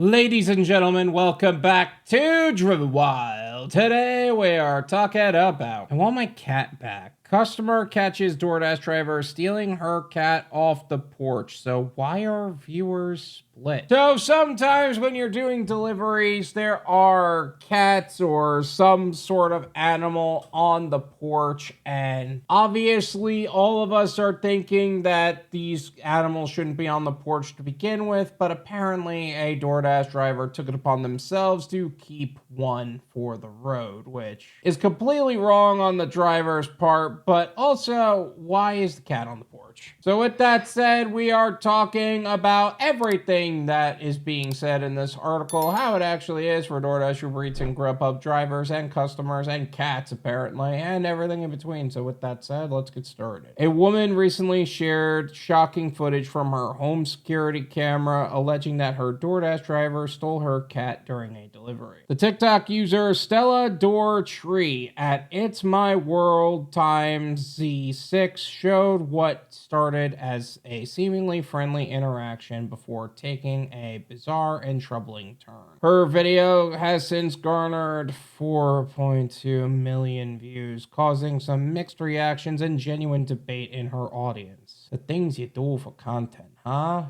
Ladies and gentlemen, welcome back to Driven Wyld. Today we are talking about I want my cat back. Customer catches DoorDash driver stealing her cat off the porch. So why are viewers split? So sometimes when you're doing deliveries, there are cats or some sort of animal on the porch, and obviously all of us are thinking that these animals shouldn't be on the porch to begin with, but apparently a DoorDash driver took it upon themselves to keep one for the road, which is completely wrong on the driver's part, but also, why is the cat on the porch? So with that said, we are talking about everything that is being said in this article, how it actually is for DoorDash, UberEats, and Grubhub drivers and customers and cats apparently, and everything in between. So with that said, let's get started. A woman recently shared shocking footage from her home security camera alleging that her DoorDash driver stole her cat during a delivery. The TikTok user Stella Doortree at It's My World times Z6 showed what started as a seemingly friendly interaction before taking a bizarre and troubling turn. Her video has since garnered 4.2 million views, causing some mixed reactions and genuine debate in her audience. The things you do for content, huh?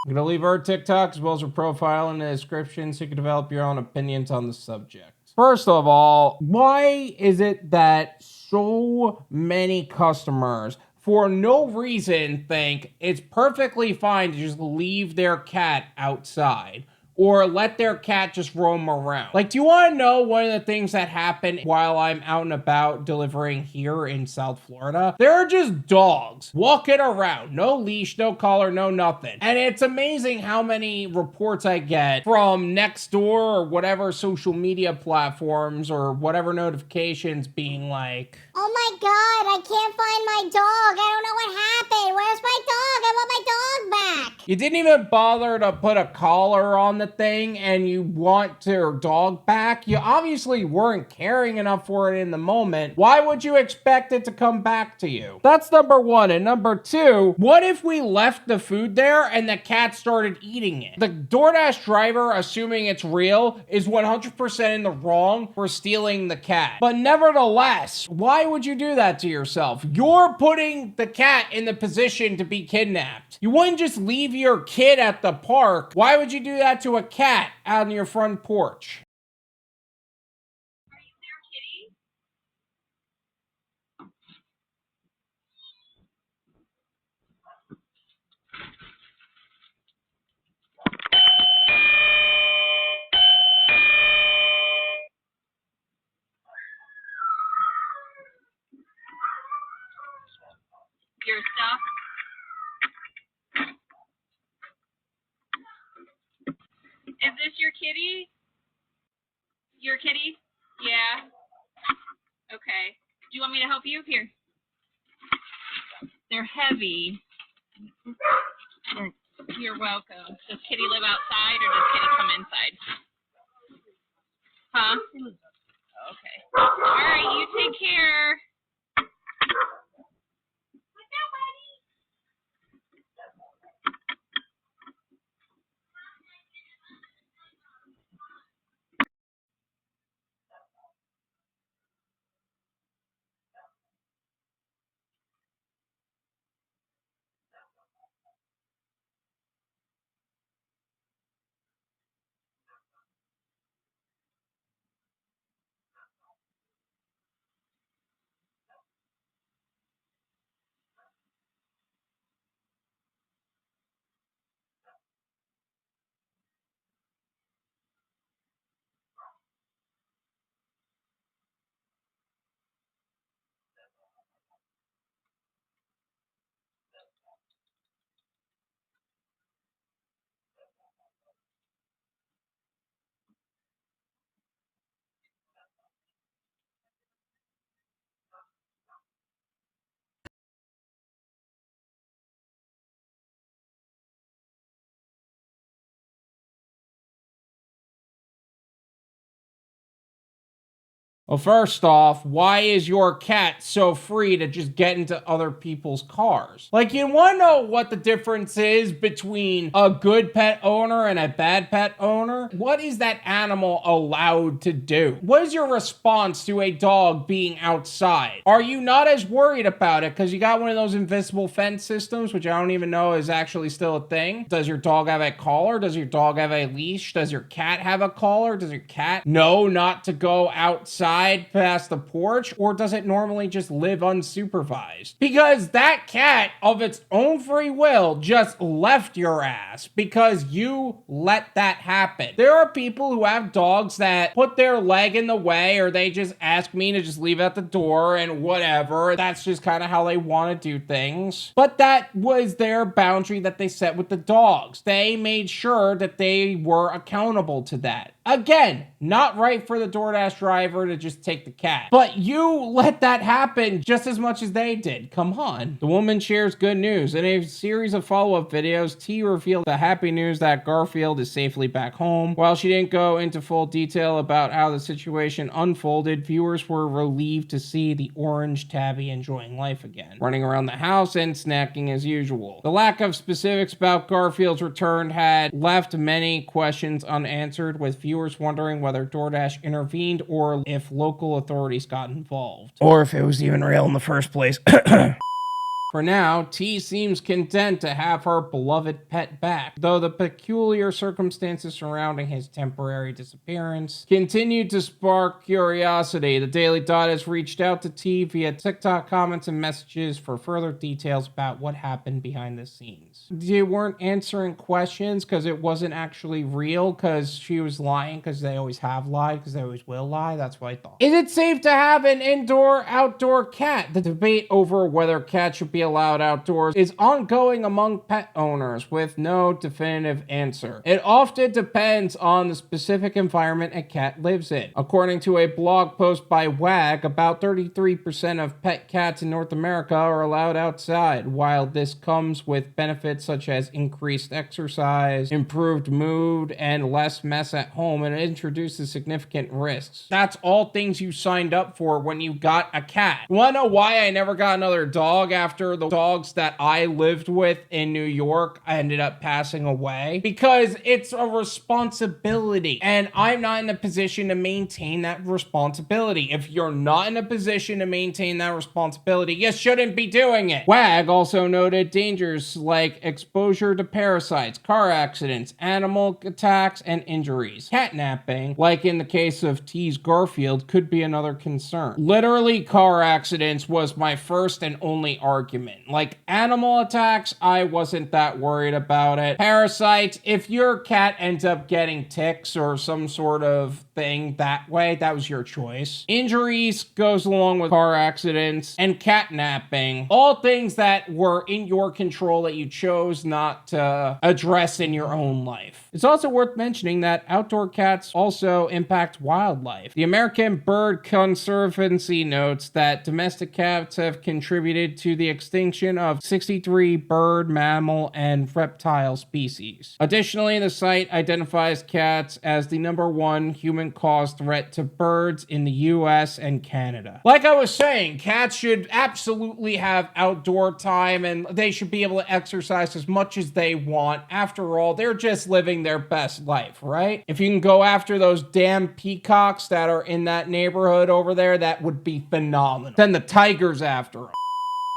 I'm gonna leave her TikTok as well as her profile in the description so you can develop your own opinions on the subject. First of all, why is it that so many customers for no reason think it's perfectly fine to just leave their cat outside or let their cat just roam around? Like, do you want to know one of the things that happen while I'm out and about delivering here in South Florida? There are just dogs walking around, no leash, no collar, no nothing. And it's amazing how many reports I get from Nextdoor or whatever social media platforms or whatever notifications being like, "Oh my god, I can't find my dog. I don't know what happened. Where's my dog? I want my dog back." you didn't even bother to put a collar on the thing and you want your dog back. You obviously weren't caring enough for it in the moment. Why would you expect it to come back to you? That's number one. And number two, what if we left the food there and the cat started eating it? The DoorDash driver, assuming it's real, is 100% in the wrong for stealing the cat. But nevertheless, why would you do that to yourself? You're putting the cat in the position to be kidnapped. You wouldn't just leave your kid at the park. Why would you do that to a cat out on your front porch? Your stuff. Is this your kitty? Your kitty? Yeah. Okay. Do you want me to help you? Here. They're heavy. You're welcome. Does Kitty live outside or does Kitty come inside? Huh? Okay. All right, you take care. Well, first off, why is your cat so free to just get into other people's cars? Like, you want to know what the difference is between a good pet owner and a bad pet owner? What is that animal allowed to do? What is your response to a dog being outside? Are you not as worried about it because you got one of those invisible fence systems, which I don't even know is actually still a thing? Does your dog have a collar? Does your dog have a leash? Does your cat have a collar? Does your cat know not to go outside past the porch, or does it normally just live unsupervised? Because that cat of its own free will just left your ass because you let that happen. There are people who have dogs that put their leg in the way, or they just ask me to just leave at the door and whatever. That's just kind of how they want to do things. But that was their boundary that they set with the dogs. They made sure that they were accountable to that. Again, not right for the DoorDash driver to just take the cat. But you let that happen just as much as they did. Come on. The woman shares good news. In a series of follow-up videos, T revealed the happy news that Garfield is safely back home. While she didn't go into full detail about how the situation unfolded, viewers were relieved to see the orange tabby enjoying life again, running around the house and snacking as usual. The lack of specifics about Garfield's return had left many questions unanswered, with viewers wondering whether DoorDash intervened or if local authorities got involved. Or if it was even real in the first place. For now, T seems content to have her beloved pet back, though the peculiar circumstances surrounding his temporary disappearance continued to spark curiosity. The Daily Dot has reached out to T via TikTok comments and messages for further details about what happened behind the scenes. They weren't answering questions because it wasn't actually real, because she was lying, because they always have lied, because they always will lie. That's what I thought. Is it safe to have an indoor-outdoor cat? The debate over whether cats should be allowed outdoors is ongoing among pet owners with no definitive answer. It often depends on the specific environment a cat lives in. According to a blog post by WAG, about 33% of pet cats in North America are allowed outside. While this comes with benefits such as increased exercise, improved mood, and less mess at home, it introduces significant risks. That's all things you signed up for when you got a cat. You wanna know why I never got another dog after the dogs that I lived with in New York ended up passing away? Because it's a responsibility, and I'm not in a position to maintain that responsibility. If you're not in a position to maintain that responsibility, you shouldn't be doing it. WAG also noted dangers like exposure to parasites, car accidents, animal attacks, and injuries. Catnapping, like in the case of T's Garfield, could be another concern. Literally, car accidents was my first and only argument. Like, animal attacks, I wasn't that worried about it. Parasites, if your cat ends up getting ticks or some sort of thing that way, that was your choice. Injuries goes along with car accidents, and catnapping, all things that were in your control that you chose not to address in your own life. It's also worth mentioning that outdoor cats also impact wildlife. The American Bird Conservancy notes that domestic cats have contributed to the extinction of 63 bird, mammal, and reptile species. Additionally, the site identifies cats as the #1 human-caused threat to birds in the US and Canada. Like I was saying, cats should absolutely have outdoor time, and they should be able to exercise as much as they want. After all, they're just living their best life, right? If you can go after those damn peacocks that are in that neighborhood over there, that would be phenomenal. Send the tigers after them.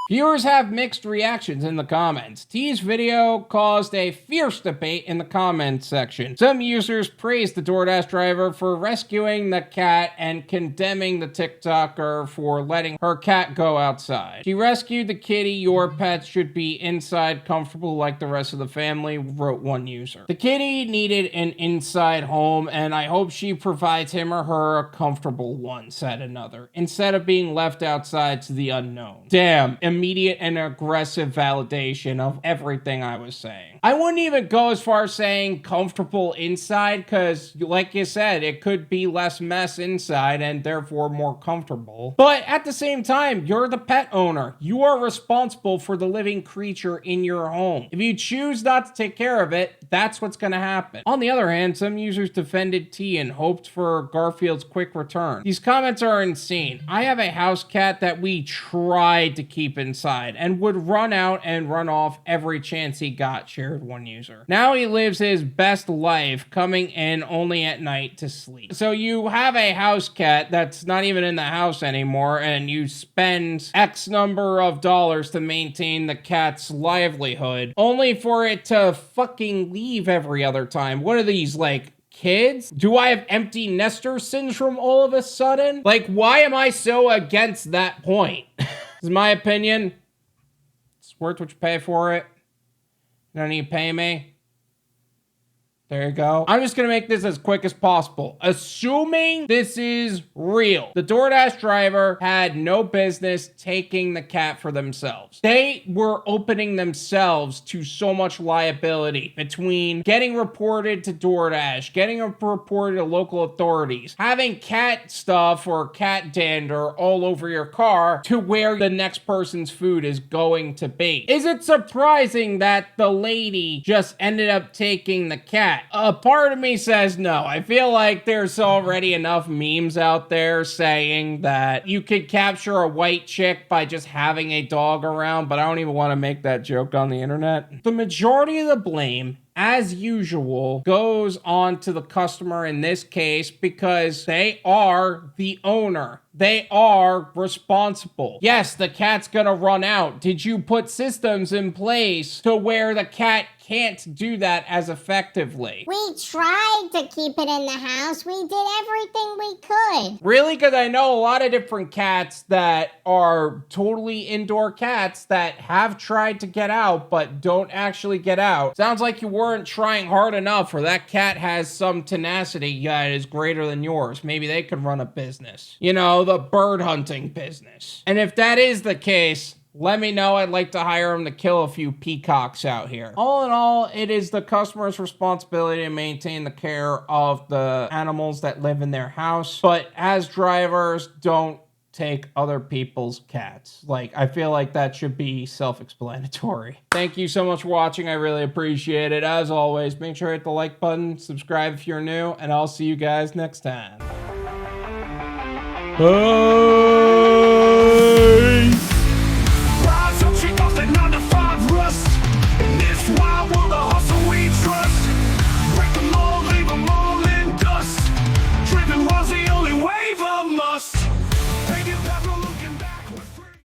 Viewers have mixed reactions in the comments. T's video caused a fierce debate in the comments section. Some users praised the DoorDash driver for rescuing the cat and condemning the TikToker for letting her cat go outside. She rescued the kitty. Your pet should be inside comfortable like the rest of the family, wrote one user. The kitty needed an inside home, and I hope she provides him or her a comfortable one, said another, instead of being left outside to the unknown. Damn, immediate and aggressive validation of everything I was saying. I wouldn't even go as far as saying comfortable inside, because like you said, it could be less mess inside and therefore more comfortable. But at the same time, you're the pet owner. You are responsible for the living creature in your home. If you choose not to take care of it, that's what's going to happen. On the other hand, some users defended T and hoped for Garfield's quick return. These comments are insane. I have a house cat that we tried to keep inside and would run out and run off every chance he got, shared one user. Now he lives his best life, coming in only at night to sleep. So you have a house cat that's not even in the house anymore, and you spend X number of dollars to maintain the cat's livelihood, only for it to fucking leave every other time. What are these, like, kids? Do I have empty nester syndrome all of a sudden? Like, why am I so against that point? This is my opinion. It's worth what you pay for it. You don't need to pay me. There you go. I'm just going to make this as quick as possible. Assuming this is real, the DoorDash driver had no business taking the cat for themselves. They were opening themselves to so much liability between getting reported to DoorDash, getting reported to local authorities, having cat stuff or cat dander all over your car to where the next person's food is going to be. Is it surprising that the lady just ended up taking the cat? A part of me says no. I feel like there's already enough memes out there saying that you could capture a white chick by just having a dog around, but I don't even want to make that joke on the internet. The majority of the blame, as usual, goes on to the customer in this case because they are the owner. They are responsible. Yes, the cat's gonna run out. Did you put systems in place to where the cat can't do that as effectively? We tried to keep it in the house. We did everything we could. Really? Because I know a lot of different cats that are totally indoor cats that have tried to get out but don't actually get out. Sounds like you weren't trying hard enough, or that cat has some tenacity that is greater than yours. Maybe they could run a business. You know, the bird hunting business. And if that is the case, let me know. I'd like to hire him to kill a few peacocks out here. All in all, it is the customer's responsibility to maintain the care of the animals that live in their house. But as drivers, don't take other people's cats. Like, I feel like that should be self-explanatory. Thank you so much for watching. I really appreciate it. As always, make sure to hit the like button, subscribe if you're new, and I'll see you guys next time.